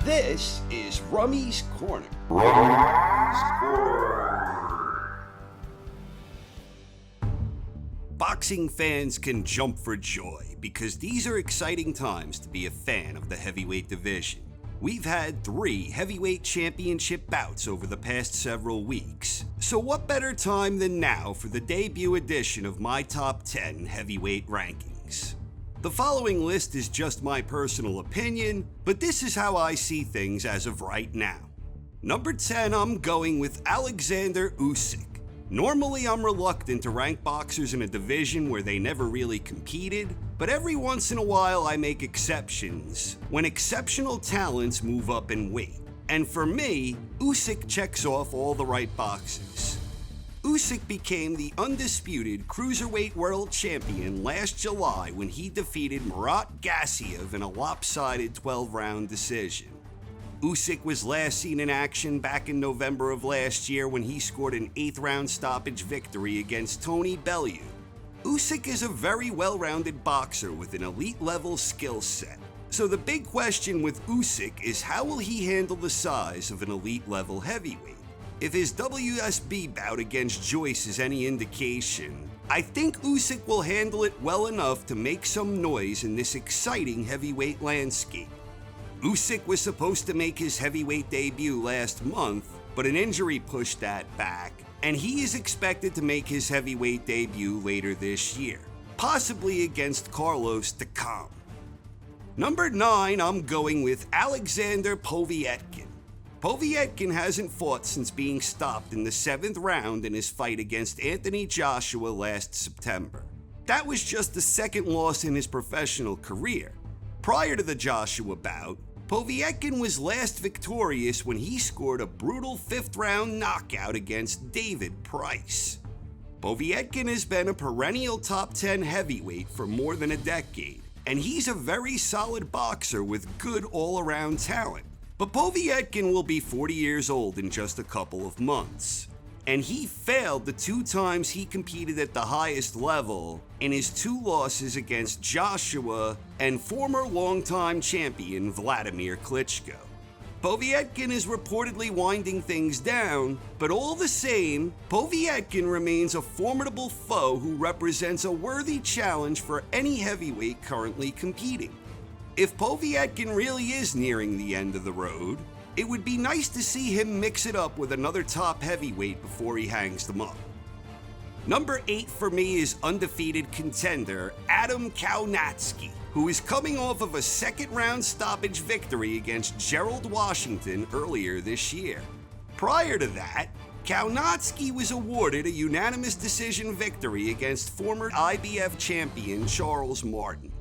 This is Rummy's Corner. Boxing fans can jump for joy because these are exciting times to be a fan of the heavyweight division. We've had 3 heavyweight championship bouts over the past several weeks, so what better time than now for the debut edition of my top 10 heavyweight rankings. The following list is just my personal opinion, but this is how I see things as of right now. Number 10, I'm going with Alexander Usyk. Normally, I'm reluctant to rank boxers in a division where they never really competed, but every once in a while I make exceptions when exceptional talents move up in weight. And for me, Usyk checks off all the right boxes. Usyk became the undisputed cruiserweight world champion last July when he defeated Murat Gassiev in a lopsided 12-round decision. Usyk was last seen in action back in November of last year when he scored an 8th-round stoppage victory against Tony Bellew. Usyk is a very well-rounded boxer with an elite-level skill set. So the big question with Usyk is how will he handle the size of an elite-level heavyweight? If his WSB bout against Joyce is any indication, I think Usyk will handle it well enough to make some noise in this exciting heavyweight landscape. Usyk was supposed to make his heavyweight debut last month, but an injury pushed that back, and he is expected to make his heavyweight debut later this year, possibly against Carlos Takam. Number 9, I'm going with Alexander Povetkin. Povetkin hasn't fought since being stopped in the 7th round in his fight against Anthony Joshua last September. That was just the 2nd loss in his professional career. Prior to the Joshua bout, Povetkin was last victorious when he scored a brutal 5th-round knockout against David Price. Povetkin has been a perennial top 10 heavyweight for more than a decade, and he's a very solid boxer with good all-around talent. But Povetkin will be 40 years old in just a couple of months, and he failed the 2 times he competed at the highest level in his 2 losses against Joshua and former longtime champion Vladimir Klitschko. Povetkin is reportedly winding things down, but all the same, Povetkin remains a formidable foe who represents a worthy challenge for any heavyweight currently competing. If Povetkin really is nearing the end of the road, it would be nice to see him mix it up with another top heavyweight before he hangs them up. Number 8 for me is undefeated contender Adam Kownacki, who is coming off of a 2nd-round stoppage victory against Gerald Washington earlier this year. Prior to that, Kownacki was awarded a unanimous decision victory against former IBF champion Charles Martin.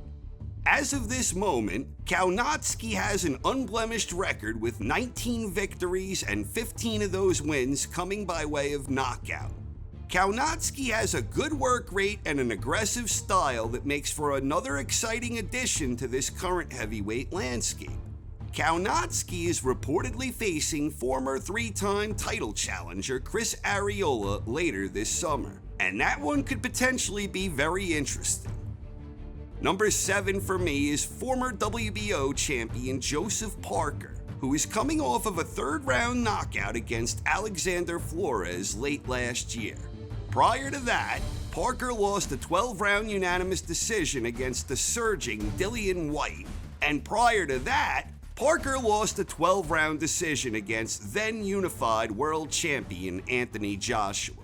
As of this moment, Kownacki has an unblemished record with 19 victories and 15 of those wins coming by way of knockout. Kownacki has a good work rate and an aggressive style that makes for another exciting addition to this current heavyweight landscape. Kownacki is reportedly facing former 3-time title challenger Chris Arreola later this summer, and that one could potentially be very interesting. Number 7 for me is former WBO champion Joseph Parker, who is coming off of a 3rd-round knockout against Alexander Flores late last year. Prior to that, Parker lost a 12-round unanimous decision against the surging Dillian Whyte, and prior to that, Parker lost a 12-round decision against then-unified world champion Anthony Joshua.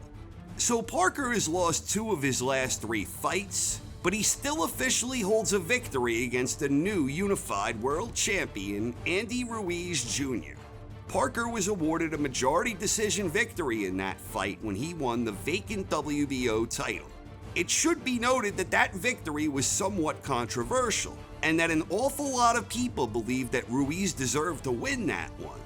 So Parker has lost 2 of his last 3 fights, but he still officially holds a victory against the new unified world champion, Andy Ruiz Jr. Parker was awarded a majority decision victory in that fight when he won the vacant WBO title. It should be noted that that victory was somewhat controversial, and that an awful lot of people believed that Ruiz deserved to win that one.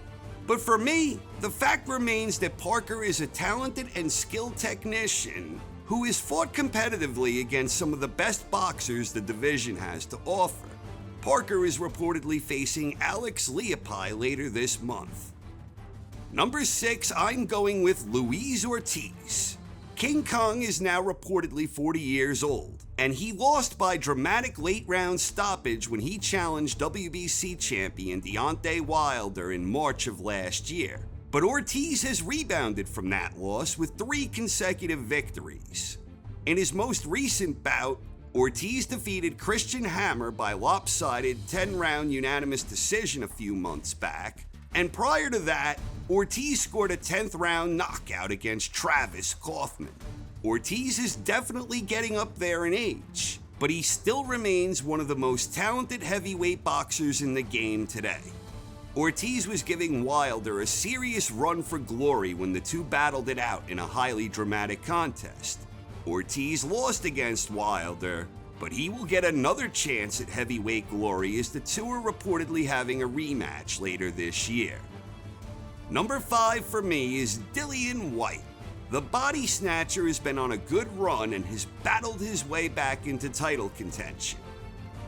But for me, the fact remains that Parker is a talented and skilled technician who has fought competitively against some of the best boxers the division has to offer. Parker is reportedly facing Alex Leapai later this month. Number 6, I'm going with Luis Ortiz. King Kong is now reportedly 40 years old, and he lost by dramatic late-round stoppage when he challenged WBC champion Deontay Wilder in March of last year. But Ortiz has rebounded from that loss with 3 consecutive victories. In his most recent bout, Ortiz defeated Christian Hammer by lopsided 10-round unanimous decision a few months back, and prior to that, Ortiz scored a 10th-round knockout against Travis Kaufman. Ortiz is definitely getting up there in age, but he still remains one of the most talented heavyweight boxers in the game today. Ortiz was giving Wilder a serious run for glory when the two battled it out in a highly dramatic contest. Ortiz lost against Wilder, but he will get another chance at heavyweight glory as the two are reportedly having a rematch later this year. Number 5 for me is Dillian Whyte. The body snatcher has been on a good run and has battled his way back into title contention.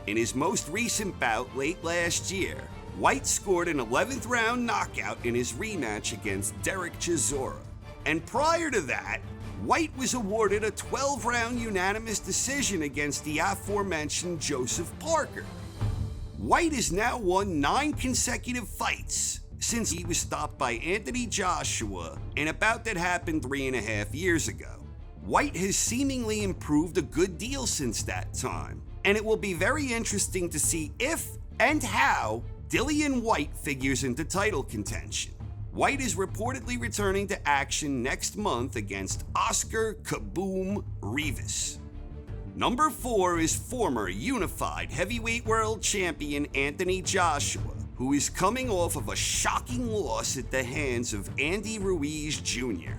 In his most recent bout late last year, Whyte scored an 11th round knockout in his rematch against Derek Chisora. And prior to that, Whyte was awarded a 12-round unanimous decision against the aforementioned Joseph Parker. Whyte has now won 9 consecutive fights since he was stopped by Anthony Joshua in a bout that happened 3.5 years ago. Whyte has seemingly improved a good deal since that time, and it will be very interesting to see if and how Dillian Whyte figures into title contention. Whyte is reportedly returning to action next month against Oscar Kaboom Rivas. Number 4 is former unified heavyweight world champion Anthony Joshua, who is coming off of a shocking loss at the hands of Andy Ruiz Jr.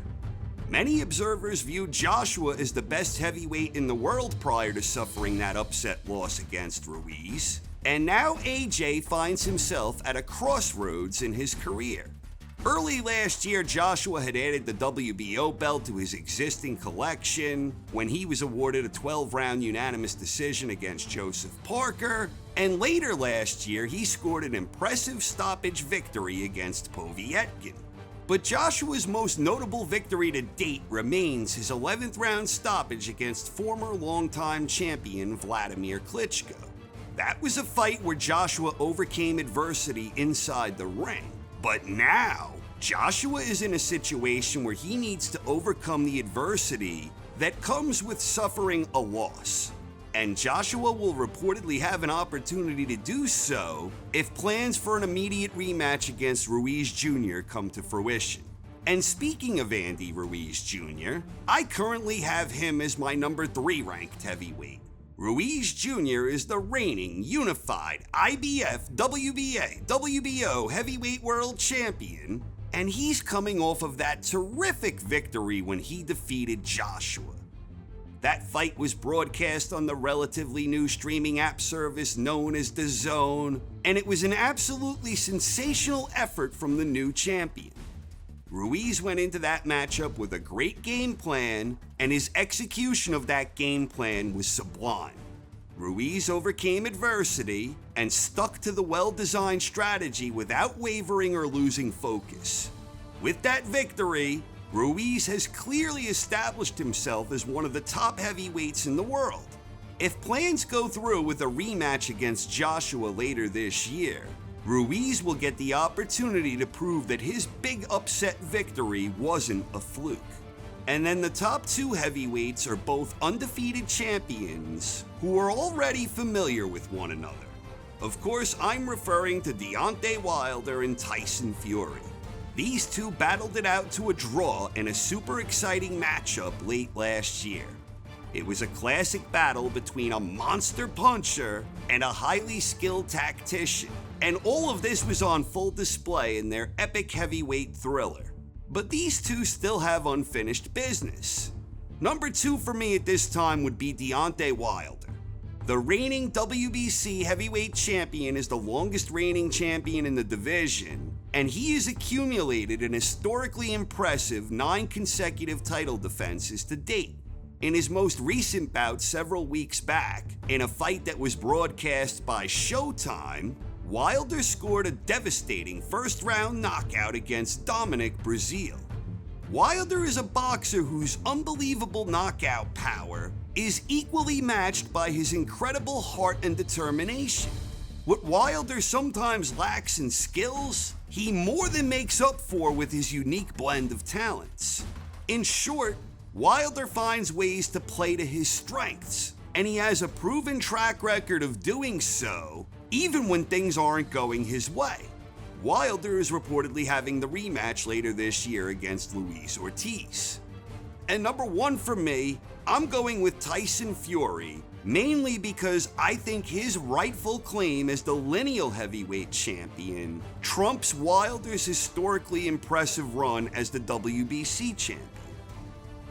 Many observers viewed Joshua as the best heavyweight in the world prior to suffering that upset loss against Ruiz, and now AJ finds himself at a crossroads in his career. Early last year, Joshua had added the WBO belt to his existing collection when he was awarded a 12-round unanimous decision against Joseph Parker, and later last year, he scored an impressive stoppage victory against Povetkin. But Joshua's most notable victory to date remains his 11th round stoppage against former longtime champion Vladimir Klitschko. That was a fight where Joshua overcame adversity inside the ring. But now, Joshua is in a situation where he needs to overcome the adversity that comes with suffering a loss. And Joshua will reportedly have an opportunity to do so if plans for an immediate rematch against Ruiz Jr. come to fruition. And speaking of Andy Ruiz Jr., I currently have him as my number 3 ranked heavyweight. Ruiz Jr. is the reigning unified IBF, WBA, WBO heavyweight world champion, and he's coming off of that terrific victory when he defeated Joshua. That fight was broadcast on the relatively new streaming app service known as DAZN, and it was an absolutely sensational effort from the new champion. Ruiz went into that matchup with a great game plan, and his execution of that game plan was sublime. Ruiz overcame adversity and stuck to the well-designed strategy without wavering or losing focus. With that victory, Ruiz has clearly established himself as one of the top heavyweights in the world. If plans go through with a rematch against Joshua later this year, Ruiz will get the opportunity to prove that his big upset victory wasn't a fluke. And then the top 2 heavyweights are both undefeated champions who are already familiar with one another. Of course, I'm referring to Deontay Wilder and Tyson Fury. These two battled it out to a draw in a super exciting matchup late last year. It was a classic battle between a monster puncher and a highly skilled tactician, and all of this was on full display in their epic heavyweight thriller. But these two still have unfinished business. Number 2 for me at this time would be Deontay Wilder. The reigning WBC heavyweight champion is the longest reigning champion in the division, and he has accumulated an historically impressive 9 consecutive title defenses to date. In his most recent bout several weeks back, in a fight that was broadcast by Showtime, Wilder scored a devastating first-round knockout against Dominic Breazeale. Wilder is a boxer whose unbelievable knockout power is equally matched by his incredible heart and determination. What Wilder sometimes lacks in skills, he more than makes up for with his unique blend of talents. In short, Wilder finds ways to play to his strengths, and he has a proven track record of doing so, even when things aren't going his way. Wilder is reportedly having the rematch later this year against Luis Ortiz. And number one for me, I'm going with Tyson Fury, mainly because I think his rightful claim as the lineal heavyweight champion trumps Wilder's historically impressive run as the WBC champion.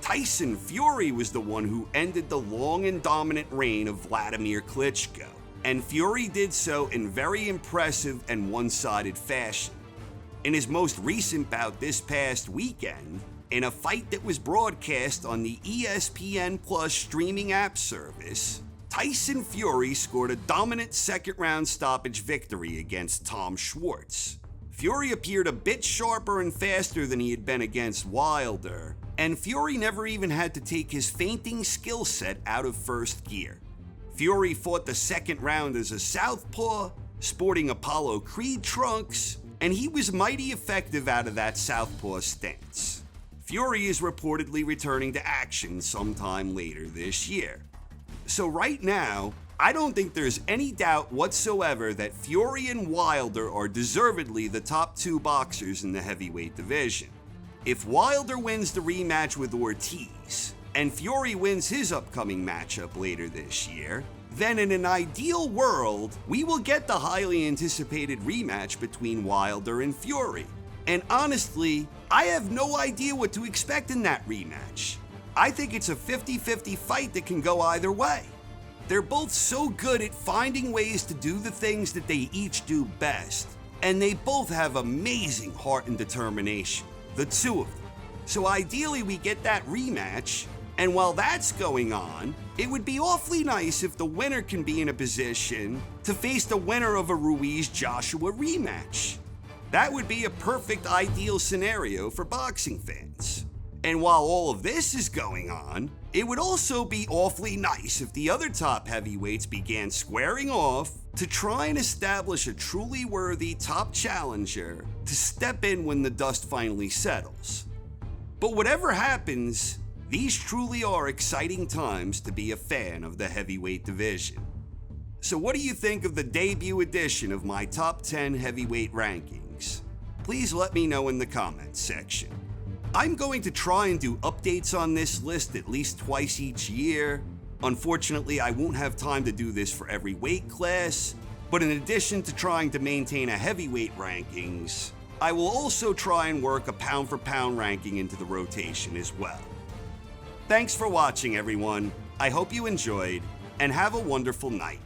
Tyson Fury was the one who ended the long and dominant reign of Vladimir Klitschko, and Fury did so in very impressive and one-sided fashion. In his most recent bout this past weekend, in a fight that was broadcast on the ESPN Plus streaming app service, Tyson Fury scored a dominant second-round stoppage victory against Tom Schwartz. Fury appeared a bit sharper and faster than he had been against Wilder, and Fury never even had to take his feinting skill set out of first gear. Fury fought the second round as a southpaw, sporting Apollo Creed trunks, and he was mighty effective out of that southpaw stance. Fury is reportedly returning to action sometime later this year. So right now, I don't think there's any doubt whatsoever that Fury and Wilder are deservedly the top two boxers in the heavyweight division. If Wilder wins the rematch with Ortiz, and Fury wins his upcoming matchup later this year, then in an ideal world, we will get the highly anticipated rematch between Wilder and Fury. And honestly, I have no idea what to expect in that rematch. I think it's a 50-50 fight that can go either way. They're both so good at finding ways to do the things that they each do best, and they both have amazing heart and determination, the two of them. So ideally we get that rematch, and while that's going on, it would be awfully nice if the winner can be in a position to face the winner of a Ruiz-Joshua rematch. That would be a perfect ideal scenario for boxing fans. And while all of this is going on, it would also be awfully nice if the other top heavyweights began squaring off to try and establish a truly worthy top challenger to step in when the dust finally settles. But whatever happens, these truly are exciting times to be a fan of the heavyweight division. So what do you think of the debut edition of my top 10 heavyweight rankings? Please let me know in the comments section. I'm going to try and do updates on this list at least twice each year. Unfortunately, I won't have time to do this for every weight class, but in addition to trying to maintain a heavyweight rankings, I will also try and work a pound-for-pound ranking into the rotation as well. Thanks for watching, everyone. I hope you enjoyed, and have a wonderful night.